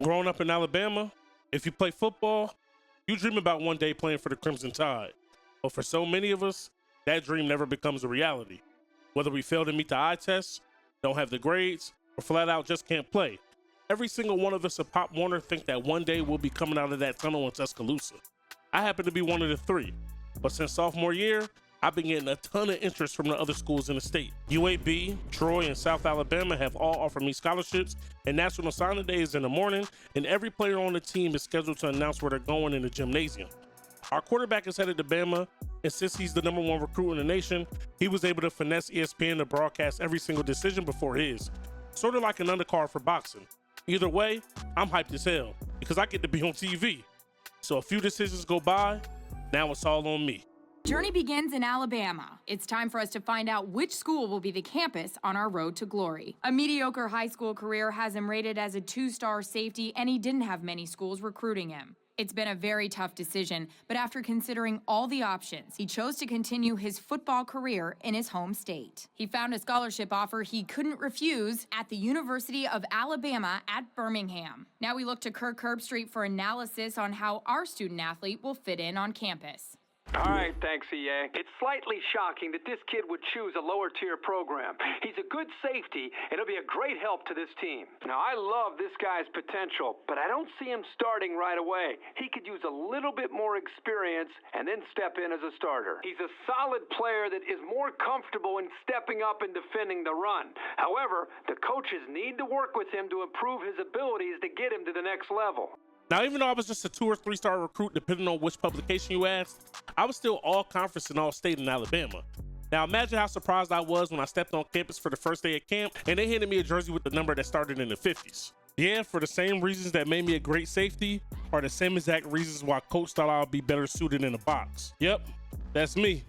Growing up in Alabama, if you play football, you dream about one day playing for the Crimson Tide. But for so many of us, that dream never becomes a reality. Whether we fail to meet the eye test, don't have the grades, or flat out just can't play, every single one of us at Pop Warner think that one day we'll be coming out of that tunnel in Tuscaloosa. I happen to be one of the three, but since sophomore year, I've been getting a ton of interest from the other schools in the state. UAB, Troy, and South Alabama have all offered me scholarships, and National Signing Day is in the morning, and every player on the team is scheduled to announce where they're going in the gymnasium. Our quarterback is headed to Bama, and since he's the #1 recruit in the nation, he was able to finesse ESPN to broadcast every single decision before his. Sort of like an undercard for boxing. Either way, I'm hyped as hell, because I get to be on TV. So a few decisions go by, now it's all on me. Journey begins in Alabama. It's time for us to find out which school will be the campus on our road to glory. A mediocre high school career has him rated as a 2-star safety, and he didn't have many schools recruiting him. It's been a very tough decision, but after considering all the options, he chose to continue his football career in his home state. He found a scholarship offer he couldn't refuse at the University of Alabama at Birmingham. Now we look to Kirk Herbstreit for analysis on how our student athlete will fit in on campus. All right, thanks, EA. It's slightly shocking that this kid would choose a lower-tier program. He's a good safety, and he'll be a great help to this team. Now, I love this guy's potential, but I don't see him starting right away. He could use a little bit more experience and then step in as a starter. He's a solid player that is more comfortable in stepping up and defending the run. However, the coaches need to work with him to improve his abilities to get him to the next level. Now, even though I was just a 2 or 3-star recruit, depending on which publication you asked, I was still all conference and all state in Alabama. Now, imagine how surprised I was when I stepped on campus for the first day of camp and they handed me a jersey with the number that started in the 50s. Yeah, for the same reasons that made me a great safety are the same exact reasons why coach thought I'd be better suited in a box. Yep, that's me.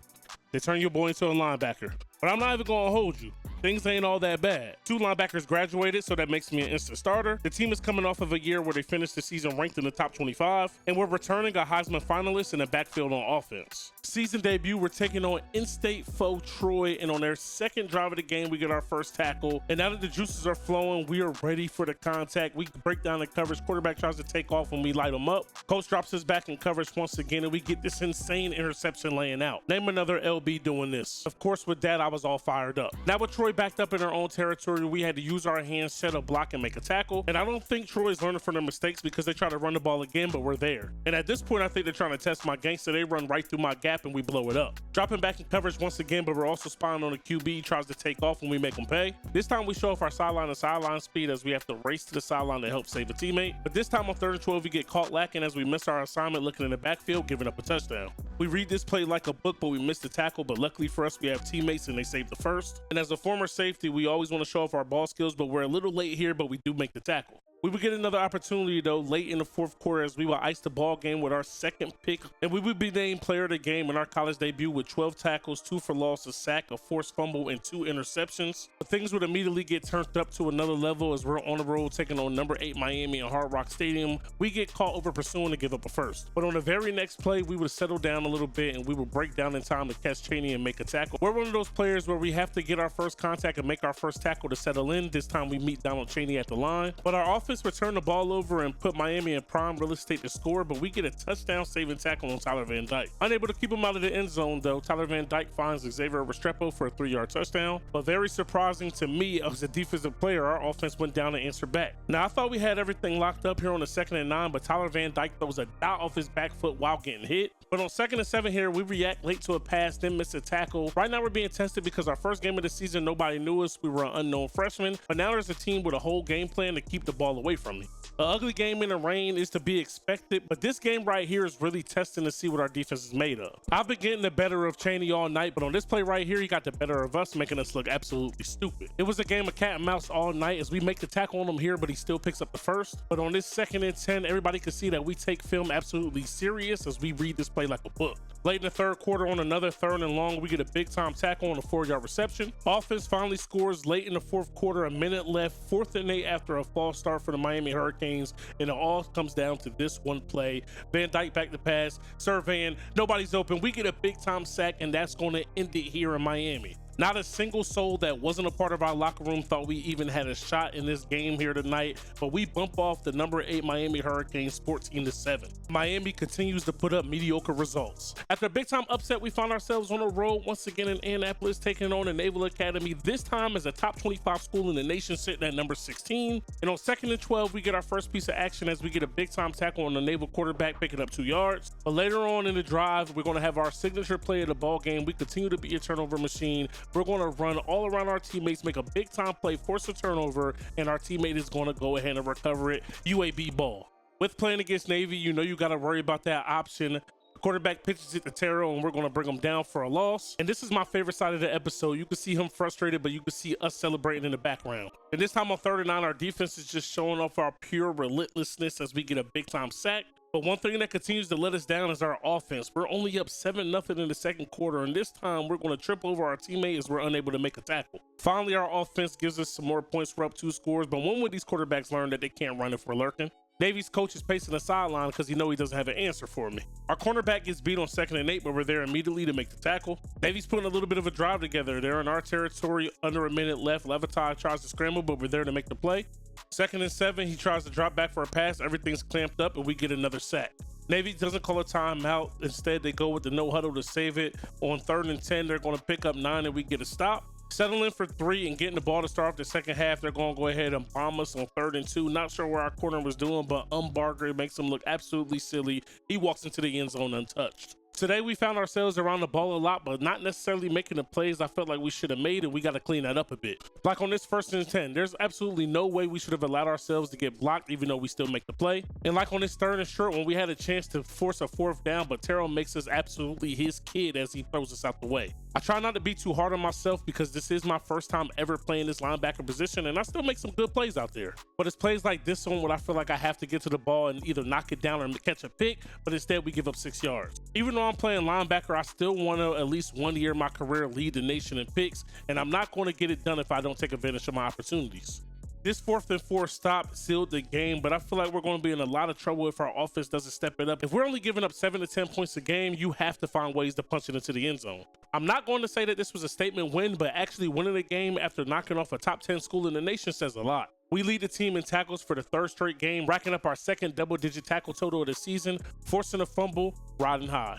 They turn your boy into a linebacker. But I'm not even gonna hold you. Things ain't all that bad. 2 linebackers graduated, so that makes me an instant starter. The team is coming off of a year where they finished the season ranked in the top 25, and we're returning a Heisman finalist in the backfield on offense. Season debut, we're taking on in-state foe Troy, and on their second drive of the game, we get our first tackle. And now that the juices are flowing, we are ready for the contact. We break down the coverage. Quarterback tries to take off when we light him up. Coach drops us back in coverage once again, and we get this insane interception laying out. Name another LB doing this. Of course, with that, I was all fired up. Now with Troy backed up in our own territory, we had to use our hands, set a block, and make a tackle. And I don't think Troy's learning from their mistakes because they try to run the ball again, but we're there. And at this point, I think they're trying to test my gangster. They run right through my gap and we blow it up. Dropping back in coverage once again, but we're also spying on the QB, tries to take off when we make him pay. This time we show off our sideline to sideline speed as we have to race to the sideline to help save a teammate. But this time on 3rd and 12, we get caught lacking as we miss our assignment looking in the backfield, giving up a touchdown. We read this play like a book, but we missed the tackle, but luckily for us, we have teammates and they saved the first. And as a former safety, we always want to show off our ball skills, but we're a little late here, but we do make the tackle. We would get another opportunity though late in the 4th quarter as we will ice the ball game with our second pick, and we would be named player of the game in our college debut with 12 tackles, 2 for loss, a sack, a forced fumble, and 2 interceptions. But things would immediately get turned up to another level as we're on the road taking on number 8 Miami in Hard Rock Stadium. We get caught over pursuing to give up a first. But on the very next play, we would settle down a little bit and we would break down in time to catch Cheney and make a tackle. We're one of those players where we have to get our first contact and make our first tackle to settle in. This time we meet Donald Cheney at the line. But our offense returned the ball over and put Miami in prime real estate to score, but we get a touchdown saving tackle on Tyler Van Dyke. Unable to keep him out of the end zone though, Tyler Van Dyke finds Xavier Restrepo for a 3-yard touchdown. But very surprising to me as a defensive player, our offense went down to answer back. Now I thought we had everything locked up here on the 2nd and 9, but Tyler Van Dyke throws a dot off his back foot while getting hit. But on 2nd and 7 here, we react late to a pass, then miss a tackle. Right now we're being tested because our first game of the season, nobody knew us. We were an unknown freshman, but now there's a team with a whole game plan to keep the ball away from me. An ugly game in the rain is to be expected, but this game right here is really testing to see what our defense is made of. I've been getting the better of Cheney all night, but on this play right here, he got the better of us, making us look absolutely stupid. It was a game of cat and mouse all night as we make the tackle on him here, but he still picks up the first. But on this 2nd and 10, everybody can see that we take film absolutely serious as we read this play like a book. Late in the 3rd quarter on another 3rd and long, we get a big time tackle on a 4-yard reception. Offense finally scores late in the 4th quarter, a minute left, 4th and 8 after a false start for the Miami Hurricanes, and it all comes down to this one play. Van Dyke back to pass, surveying, nobody's open. We get a big time sack, and that's going to end it here in Miami. Not a single soul that wasn't a part of our locker room thought we even had a shot in this game here tonight, but we bump off the number 8 Miami Hurricanes 14-7. Miami continues to put up mediocre results. After a big time upset, we found ourselves on the road once again in Annapolis, taking on the Naval Academy, this time as a top 25 school in the nation, sitting at number 16. And on 2nd and 12, we get our first piece of action as we get a big time tackle on the Naval quarterback, picking up 2 yards. But later on in the drive, we're going to have our signature play of the ball game. We continue to be a turnover machine. We're going to run all around our teammates, make a big time play, force a turnover, and our teammate is going to go ahead and recover it. UAB ball. With playing against Navy, you know you got to worry about that option. The quarterback pitches it to Terrell, and we're going to bring him down for a loss. And this is my favorite side of the episode. You can see him frustrated, but you can see us celebrating in the background. And this time on 3rd and 9, our defense is just showing off our pure relentlessness as we get a big time sack. But one thing that continues to let us down is our offense. We're only up 7-0 in the second quarter, and this time we're going to trip over our teammate as we're unable to make a tackle. Finally, our offense gives us some more points. We're up 2 scores, but when would these quarterbacks learn that they can't run if we're lurking? Navy's coach is pacing the sideline because he knows he doesn't have an answer for me. Our cornerback gets beat on 2nd and 8, but we're there immediately to make the tackle. Navy's putting a little bit of a drive together. They're in our territory, under a minute left. Levitai tries to scramble, but we're there to make the play. 2nd and 7, he tries to drop back for a pass. Everything's clamped up, and we get another sack. Navy doesn't call a timeout. Instead, they go with the no huddle to save it. On 3rd and 10, they're going to pick up 9, and we get a stop. Settling for 3 and getting the ball to start off the second half. They're going to go ahead and bomb us on 3rd and 2. Not sure where our corner was doing, but Barker makes him look absolutely silly. He walks into the end zone untouched. Today, we found ourselves around the ball a lot, but not necessarily making the plays I felt like we should have made, and we got to clean that up a bit. Like on this 1st and 10, there's absolutely no way we should have allowed ourselves to get blocked, even though we still make the play. And like on this 3rd and short, when we had a chance to force a 4th down, but Terrell makes us absolutely his kid as he throws us out the way. I try not to be too hard on myself because this is my first time ever playing this linebacker position, and I still make some good plays out there. But it's plays like this one where I feel like I have to get to the ball and either knock it down or catch a pick, but instead we give up 6 yards. Even though I'm playing linebacker, I still want to at least 1 year of my career lead the nation in picks, and I'm not going to get it done if I don't take advantage of my opportunities. This 4th and 4 stop sealed the game, but I feel like we're going to be in a lot of trouble if our offense doesn't step it up. If we're only giving up 7 to 10 points a game, you have to find ways to punch it into the end zone. I'm not going to say that this was a statement win, but actually winning the game after knocking off a top 10 school in the nation says a lot. We lead the team in tackles for the 3rd straight game, racking up our 2nd double-digit tackle total of the season, forcing a fumble, riding high.